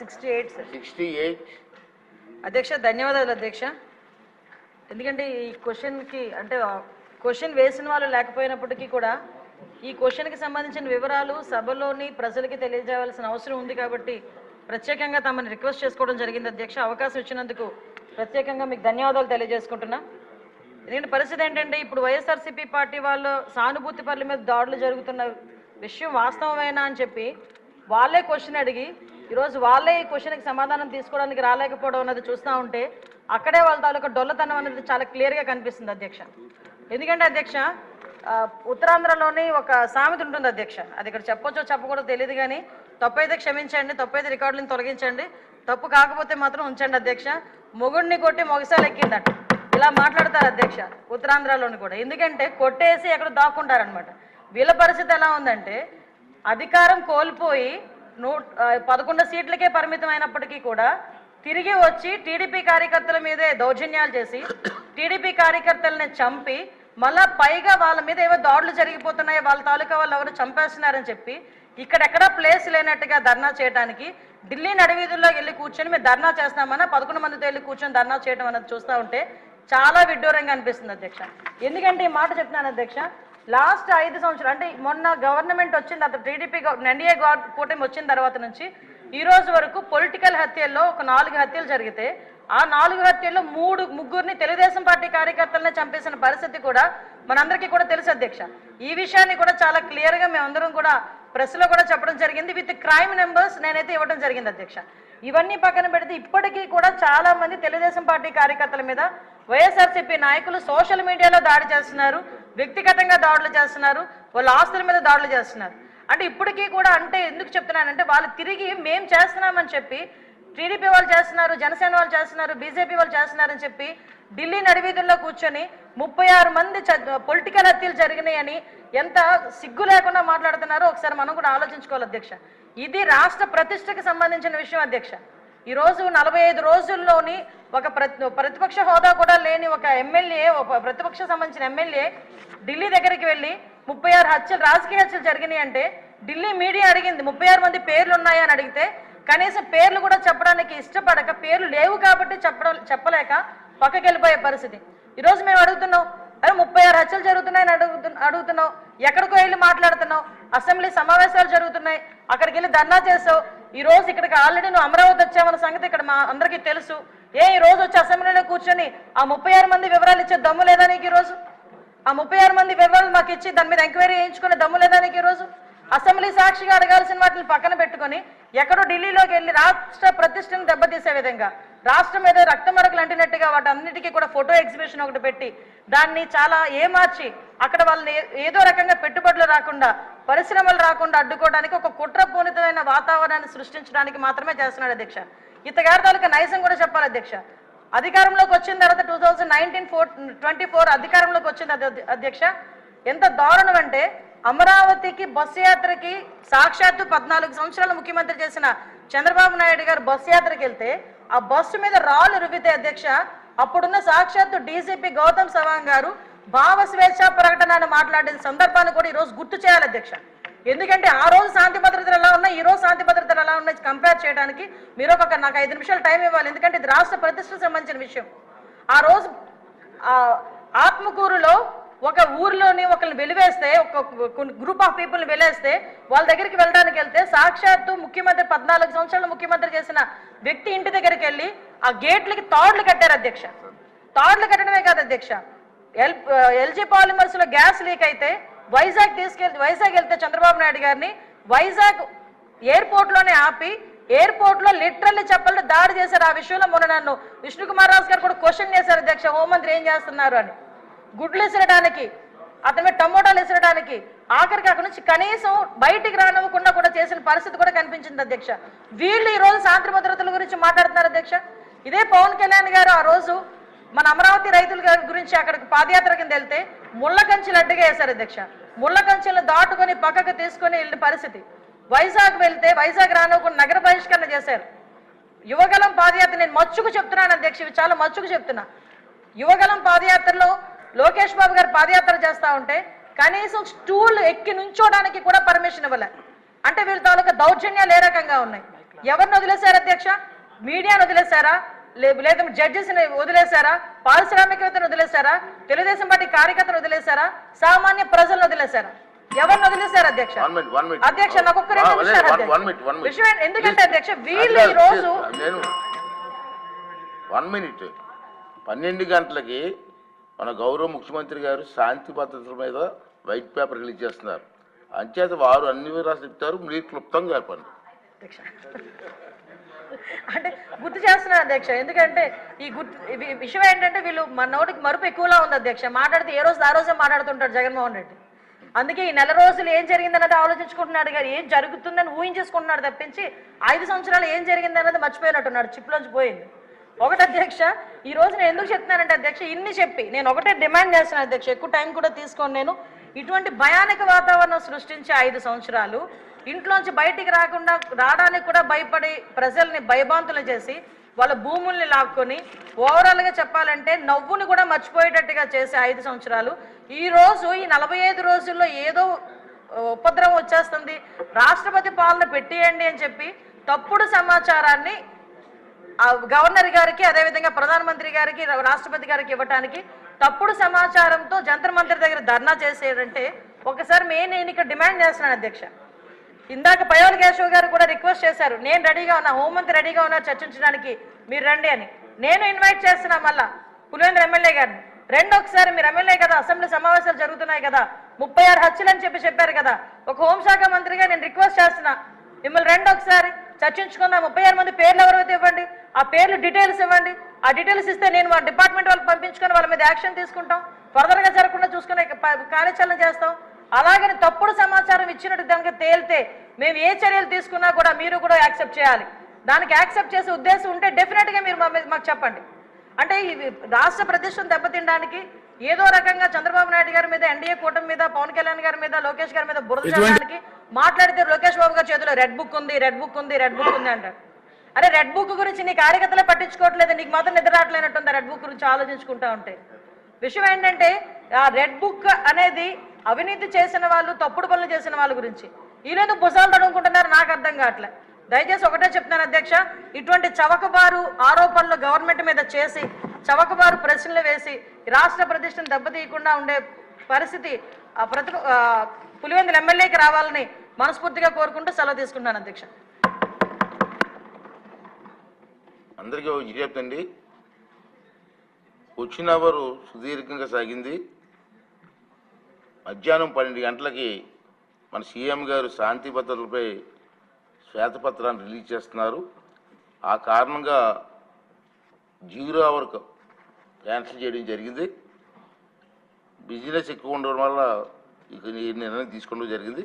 68 sir. 68. అధ్యక్ష ధన్యవాదాలు అధ్యక్ష. ఎందుకంటే ఈ క్వశ్చన్కి అంటే క్వశ్చన్ వేసిన వాళ్ళు లేకపోయినప్పటికీ కూడా ఈ క్వశ్చన్కి సంబంధించిన వివరాలు సభలోని ప్రజలకి తెలియజేయవలసిన అవసరం ఉంది కాబట్టి ప్రత్యేకంగా తమని రిక్వెస్ట్ చేసుకోవడం జరిగింది అధ్యక్ష. అవకాశం ఇచ్చినందుకు ప్రత్యేకంగా మీకు ధన్యవాదాలు తెలియజేసుకుంటున్నా. ఎందుకంటే పరిస్థితి ఏంటంటే ఇప్పుడు వైఎస్ఆర్సీపీ పార్టీ వాళ్ళు సానుభూతి పరుల మీద దాడులు జరుగుతున్న విషయం వాస్తవమేనా అని చెప్పి వాళ్ళే క్వశ్చన్ అడిగి ఈరోజు వాళ్ళే ఈ క్వశ్చన్కి సమాధానం తీసుకోవడానికి రాలేకపోవడం అన్నది చూస్తూ ఉంటే అక్కడే వాళ్ళ తాలూకా డొల్లతనం అనేది చాలా క్లియర్గా కనిపిస్తుంది అధ్యక్ష. ఎందుకంటే అధ్యక్ష ఉత్తరాంధ్రలోని ఒక సామెత ఉంటుంది అధ్యక్ష, అది ఇక్కడ చెప్పొచ్చో చెప్పకూడదో తెలియదు కానీ తప్పు అయితే క్షమించండి, తప్పు అయితే రికార్డులను తొలగించండి, తప్పు కాకపోతే మాత్రం ఉంచండి అధ్యక్ష. మొగుడిని కొట్టి మొగసాలు ఎక్కిందట ఇలా మాట్లాడతారు అధ్యక్ష ఉత్తరాంధ్రలోని కూడా. ఎందుకంటే కొట్టేసి ఎక్కడ దాక్కుంటారనమాట. వీళ్ళ పరిస్థితి ఎలా ఉందంటే అధికారం కోల్పోయి 11 సీట్లకే పరిమితం అయినప్పటికీ కూడా తిరిగి వచ్చి టీడీపీ కార్యకర్తల మీదే దౌర్జన్యాలు చేసి టీడీపీ కార్యకర్తలని చంపి మళ్ళా పైగా వాళ్ళ మీద ఏవో దాడులు జరిగిపోతున్నాయో వాళ్ళ తాలూకా వాళ్ళు ఎవరు చంపేస్తున్నారని చెప్పి ఇక్కడెక్కడా ప్లేస్ లేనట్టుగా ధర్నా చేయడానికి ఢిల్లీ నడివీధుల్లోకి వెళ్ళి కూర్చొని మేము ధర్నా చేస్తామన్నా 11 మందితో వెళ్ళి కూర్చొని ధర్నా చేయడం అన్నది చూస్తూ ఉంటే చాలా విడ్డూరంగా అనిపిస్తుంది అధ్యక్ష. ఎందుకంటే ఈ మాట చెప్తున్నాను అధ్యక్ష, లాస్ట్ 5 సంవత్సరాలు అంటే మొన్న గవర్నమెంట్ వచ్చింది తర్వాత టీడీపీ ఎన్డీఏ కూటమి వచ్చిన తర్వాత నుంచి ఈ రోజు వరకు పొలిటికల్ హత్యల్లో ఒక 4 హత్యలు జరిగితే ఆ 4 హత్యల్లో ముగ్గురిని తెలుగుదేశం పార్టీ కార్యకర్తలనే చంపేసిన పరిస్థితి కూడా మనందరికీ కూడా తెలుసు అధ్యక్ష. ఈ విషయాన్ని కూడా చాలా క్లియర్గా మేమందరం కూడా ప్రెస్లో కూడా చెప్పడం జరిగింది, విత్ క్రైమ్ నెంబర్స్ నేనైతే ఇవ్వడం జరిగింది అధ్యక్ష. ఇవన్నీ పక్కన పెడితే ఇప్పటికీ కూడా చాలా మంది తెలుగుదేశం పార్టీ కార్యకర్తల మీద వైఎస్ఆర్సీపీ నాయకులు సోషల్ మీడియాలో దాడి చేస్తున్నారు, వ్యక్తిగతంగా దాడులు చేస్తున్నారు, వాళ్ళ ఆస్తుల మీద దాడులు చేస్తున్నారు. అంటే ఇప్పటికీ కూడా అంటే ఎందుకు చెప్తున్నానంటే వాళ్ళు తిరిగి మేము చేస్తున్నామని చెప్పి టీడీపీ వాళ్ళు చేస్తున్నారు, జనసేన వాళ్ళు చేస్తున్నారు, బీజేపీ వాళ్ళు చేస్తున్నారని చెప్పి ఢిల్లీ నడివీధుల్లో కూర్చొని 36 మంది పొలిటికల్ హత్యలు జరిగినాయని ఎంత సిగ్గు లేకుండా మాట్లాడుతున్నారో ఒకసారి మనం కూడా ఆలోచించుకోవాలి అధ్యక్ష. ఇది రాష్ట్ర ప్రతిష్టకి సంబంధించిన విషయం అధ్యక్ష. ఈరోజు 45 రోజుల్లోని ఒక ప్రతిపక్ష హోదా కూడా లేని ఒక ఎమ్మెల్యే, ఒక ప్రతిపక్ష సంబంధించిన ఎమ్మెల్యే ఢిల్లీ దగ్గరికి వెళ్ళి 36 హత్యలు రాజకీయ హత్యలు జరిగినాయి అంటే ఢిల్లీ మీడియా అడిగింది 36 మంది పేర్లు ఉన్నాయని అడిగితే కనీసం పేర్లు కూడా చెప్పడానికి ఇష్టపడక పేర్లు లేవు కాబట్టి చెప్పలేక పక్కకి వెళ్ళిపోయే పరిస్థితి. ఈరోజు మేము అడుగుతున్నాం, అరే 36 హత్యలు జరుగుతున్నాయని అడుగుతున్నావు, ఎక్కడికో వెళ్ళి మాట్లాడుతున్నావు, అసెంబ్లీ సమావేశాలు జరుగుతున్నాయి అక్కడికి వెళ్ళి ధర్నా చేసావు. ఈ రోజు ఇక్కడికి ఆల్రెడీ నువ్వు అమరావతి వచ్చావన్న సంగతి ఇక్కడ మా అందరికీ తెలుసు. ఈ రోజు వచ్చి అసెంబ్లీలో కూర్చొని ఆ 36 మంది వివరాలు ఇచ్చే దమ్ము లేదా నీకు? ఈరోజు ఆ 36 మంది వివరాలు మాకు ఇచ్చి దాని మీద ఎంక్వైరీ చేయించుకునే దమ్ము లేదా నీకు? ఈరోజు అసెంబ్లీ సాక్షిగా అడగాల్సిన వాటిని పక్కన పెట్టుకొని ఎక్కడో ఢిల్లీలోకి వెళ్ళి రాష్ట్ర ప్రతిష్టను దెబ్బతీసే విధంగా రాష్ట్రం మీద రక్తమరకలు అంటినట్టుగా వాటన్నిటికీ కూడా ఫోటో ఎగ్జిబిషన్ ఒకటి పెట్టి దాన్ని చాలా ఏమార్చి అక్కడ వాళ్ళని ఏదో రకంగా పెట్టుబడులు రాకుండా పరిశ్రమలు రాకుండా అడ్డుకోవడానికి ఒక కుట్రపూరితమైన వాతావరణాన్ని సృష్టించడానికి మాత్రమే చేస్తున్నాడు అధ్యక్ష. ఇతగారి తాలూకా నైజం కూడా చెప్పాలి అధ్యక్ష. అధికారంలోకి వచ్చిన తర్వాత 2024 అధికారంలోకి వచ్చింది అధ్యక్ష. ఎంత దారుణం అంటే అమరావతికి బస్సు యాత్రకి సాక్షాత్తు 14 సంవత్సరాలు ముఖ్యమంత్రి చేసిన చంద్రబాబు నాయుడు గారు బస్సు యాత్రకి వెళ్తే ఆ బస్సు మీద రాళ్ళు రువ్వితే అధ్యక్ష అప్పుడున్న సాక్షాత్తు డీజీపీ గౌతమ్ సవాంగ్ గారు భావ స్వేచ్ఛ ప్రకటన మాట్లాడిన సందర్భాన్ని కూడా ఈరోజు గుర్తు చేయాలి అధ్యక్ష. ఎందుకంటే ఆ రోజు శాంతి భద్రతలు ఎలా ఉన్నాయి, ఈ రోజు శాంతి భద్రతలు ఎలా ఉన్నాయి కంపేర్ చేయడానికి మీరు నాకు 5 నిమిషాలు టైం ఇవ్వాలి. ఎందుకంటే ఇది రాష్ట్ర ప్రతిష్టకు సంబంధించిన విషయం. ఆ రోజు ఆత్మకూరులో ఒక ఊర్లోని ఒకరిని వెలివేస్తే ఒక గ్రూప్ ఆఫ్ పీపుల్ని వెలేస్తే వాళ్ళ దగ్గరికి వెళ్ళడానికి వెళ్తే సాక్షాత్తు ముఖ్యమంత్రి 14 సంవత్సరాలు ముఖ్యమంత్రి చేసిన వ్యక్తి ఇంటి దగ్గరికి వెళ్ళి ఆ గేట్లకి తాడులు కట్టారు అధ్యక్ష. తాడులు కట్టడమే కాదు అధ్యక్ష, ఎల్జీ పాలిమర్స్ లో గ్యాస్ లీక్ అయితే వైజాగ్ వెళ్తే చంద్రబాబు నాయుడు గారిని వైజాగ్ ఎయిర్పోర్ట్ లోనే ఆపి ఎయిర్పోర్ట్ లో లిటరల్లీ చెప్పలు దాడి చేశారు. ఆ విషయంలో మొన్న నన్ను విష్ణుకుమార్ రాజు గారు కూడా క్వశ్చన్ చేశారు అధ్యక్ష, హోంమంత్రి ఏం చేస్తున్నారు అని. గుడ్లు విసరడానికి, అతని టమోటాలు విసరడానికి, ఆఖరికి అక్కడి నుంచి కనీసం బయటికి రానివ్వకుండా కూడా చేసిన పరిస్థితి కూడా కనిపించింది అధ్యక్ష. వీళ్ళు ఈ రోజు శాంతి భద్రతల గురించి మాట్లాడుతున్నారు అధ్యక్ష. ఇదే పవన్ కళ్యాణ్ గారు ఆ రోజు మన అమరావతి రైతుల గురించి అక్కడికి పాదయాత్ర కింద వెళ్తే ముళ్ళ కంచెలు అడ్డుగా వేశారు అధ్యక్ష. ముళ్ళ కంచెలు దాటుకొని పక్కకు తీసుకొని వెళ్ళిన పరిస్థితి. వైజాగ్ వెళ్తే వైజాగ్ రానివ్వకుండా నగర బహిష్కరణ చేశారు. యువగలం పాదయాత్ర నేను మచ్చుకు చెప్తున్నాను అధ్యక్ష, ఇవి చాలా మచ్చుకు చెప్తున్నా. యువగలం పాదయాత్రలో లోకేష్ బాబు గారు పాదయాత్ర చేస్తూ ఉంటే కనీసం స్టూల్ ఎక్కి నుంచోడానికి కూడా పర్మిషన్ ఇవ్వలే. అంటే వీళ్ళ తాలూకా దౌర్జన్యాలు ఏ రకంగా ఉన్నాయి. ఎవరిని వదిలేశారు అధ్యక్ష? మీడియాను వదిలేశారా? లేదా జడ్జెస్ని వదిలేశారా? పారిశ్రామికవేత్తను వదిలేశారా? తెలుగుదేశం పార్టీ కార్యకర్తను వదిలేశారా? సామాన్య ప్రజలను వదిలేశారా? ఎవరిని వదిలేశారు అధ్యక్ష? అధ్యక్ష నాకు ఒక్క విషయం ఎందుకంటే అధ్యక్ష వీళ్ళు ఈ రోజు 1 minute 12 గంటలకి మన గౌరవ ముఖ్యమంత్రి గారు శాంతి భద్రతల మీద వైట్ పేపర్ రిలీజ్ చేస్తున్నారు. అంచేత వారు అన్ని వివరాలు చెప్తారు, మీరు క్లుప్తంగా చెప్పండి. అంటే గుర్తు చేస్తున్నారు అధ్యక్ష. ఎందుకంటే ఈ విషయం ఏంటంటే వీళ్ళు మన నోటికి మరుపు ఎక్కువలా ఉంది అధ్యక్ష. మాట్లాడితే ఏ రోజు ఆ రోజే మాట్లాడుతుంటాడు జగన్మోహన్ రెడ్డి. అందుకే ఈ నెల రోజులు ఏం జరిగిందన్నది ఆలోచించుకుంటున్నాడు కానీ ఏం జరుగుతుందని ఊహించేసుకుంటున్నాడు తప్పించి 5 సంవత్సరాలు ఏం జరిగిందన్నది మర్చిపోయినట్టున్నాడు, చిప్లోంచి పోయింది. ఒకటి అధ్యక్ష, ఈ రోజు నేను ఎందుకు చెప్తున్నానంటే అధ్యక్ష ఇన్ని చెప్పి నేను ఒకటే డిమాండ్ చేస్తున్నాను అధ్యక్ష, ఎక్కువ టైం కూడా తీసుకోను నేను. ఇటువంటి భయానక వాతావరణం సృష్టించి 5 సంవత్సరాలు ఇంట్లోంచి బయటికి రావడానికి కూడా భయపడి ప్రజల్ని భయభాంతులు చేసి వాళ్ళ భూముల్ని లాక్కొని ఓవరాల్గా చెప్పాలంటే నవ్వుని కూడా మర్చిపోయేటట్టుగా చేసే 5 సంవత్సరాలు ఈ రోజు ఈ 45 రోజుల్లో ఏదో ఉపద్రవం వచ్చేస్తుంది, రాష్ట్రపతి పాలన పెట్టేయండి అని చెప్పి తప్పుడు సమాచారాన్ని గవర్నర్ గారికి అదేవిధంగా ప్రధానమంత్రి గారికి రాష్ట్రపతి గారికి ఇవ్వడానికి తప్పుడు సమాచారంతో జంతర్ మంతర్ దగ్గర ధర్నా చేసేదంటే ఒకసారి నేను ఇక్కడ డిమాండ్ చేస్తున్నాను అధ్యక్ష. ఇందాక పయోల్ కేశవ్ గారు కూడా రిక్వెస్ట్ చేశారు, నేను రెడీగా ఉన్నా, హోంమంత్రి రెడీగా ఉన్నా చర్చించడానికి, మీరు రండి అని. నేను ఇన్వైట్ చేస్తున్నా మళ్ళా పులివెందుల ఎమ్మెల్యే గారిని, రెండు ఒకసారి మీరు ఎమ్మెల్యే కదా, అసెంబ్లీ సమావేశాలు జరుగుతున్నాయి కదా, 36 హత్యలు అని చెప్పారు కదా, ఒక హోంశాఖ మంత్రిగా నేను రిక్వెస్ట్ చేస్తున్నా మిమ్మల్ని రెండు ఒకసారి చర్చించుకుందాం. 36 మంది పేర్లు ఎవరైతే ఇవ్వండి, ఆ పేర్లు డీటెయిల్స్ ఇవ్వండి. ఆ డీటెయిల్స్ ఇస్తే నేను మా డిపార్ట్మెంట్ వాళ్ళకి పంపించుకొని వాళ్ళ మీద యాక్షన్ తీసుకుంటాం, ఫర్దర్గా జరగకుండా చూసుకునే కార్యాచరణ చేస్తాం. అలాగని తప్పుడు సమాచారం ఇచ్చినట్టు దానికి తేలితే మేము ఏ చర్యలు తీసుకున్నా కూడా మీరు కూడా యాక్సెప్ట్ చేయాలి. దానికి యాక్సెప్ట్ చేసే ఉద్దేశం ఉంటే డెఫినెట్గా మీరు మాకు చెప్పండి. అంటే ఈ రాష్ట్ర ప్రతిష్టను దెబ్బతినడానికి ఏదో రకంగా చంద్రబాబు నాయుడు గారి మీద, ఎన్డీఏ కూటమి మీద, పవన్ కళ్యాణ్ గారి మీద, లోకేష్ గారి మీద బురద చల్లడానికి మాట్లాడితే లోకేష్ బాబు గారి చేతిలో రెడ్ బుక్ ఉంది అంటారు. అరే రెడ్ బుక్ గురించి నీ కార్యకర్తలే పట్టించుకోవట్లేదు, నీకు మాత్రం నిద్ర రావట్లేనట్టుంది రెడ్ బుక్ గురించి ఆలోచించుకుంటా ఉంటే. విషయం ఏంటంటే ఆ రెడ్ బుక్ అనేది అవినీతి చేసిన వాళ్ళు, తప్పుడు పనులు చేసిన వాళ్ళ గురించి. ఈరోజు భుజాలు తడుముకుంటున్నారు, నాకు అర్థం కావట్లే. దయచేసి ఒకటే చెప్తున్నాను అధ్యక్ష, ఇటువంటి చవకబారు ఆరోపణలు గవర్నమెంట్ మీద చేసి చవకబారు ప్రశ్నలు వేసి రాష్ట్ర ప్రతిష్టను దెబ్బతీయకుండా ఉండే పరిస్థితి పులివెందుల ఎమ్మెల్యేకి రావాలని మనస్ఫూర్తిగా కోరుకుంటూ సెలవు తీసుకుంటున్నాను అధ్యక్ష. అందరికీ చెప్తండి, వచ్చిన అవరు సుదీర్ఘంగా సాగింది. మధ్యాహ్నం 12 గంటలకి మన సీఎం గారు శాంతి భద్రతలపై శ్వేతపత్రాన్ని రిలీజ్ చేస్తున్నారు. ఆ కారణంగా 0 అవర్కు క్యాన్సిల్ చేయడం జరిగింది. బిజినెస్ ఎక్కువ ఉండడం వల్ల ఇక నిర్ణయం తీసుకోవడం జరిగింది.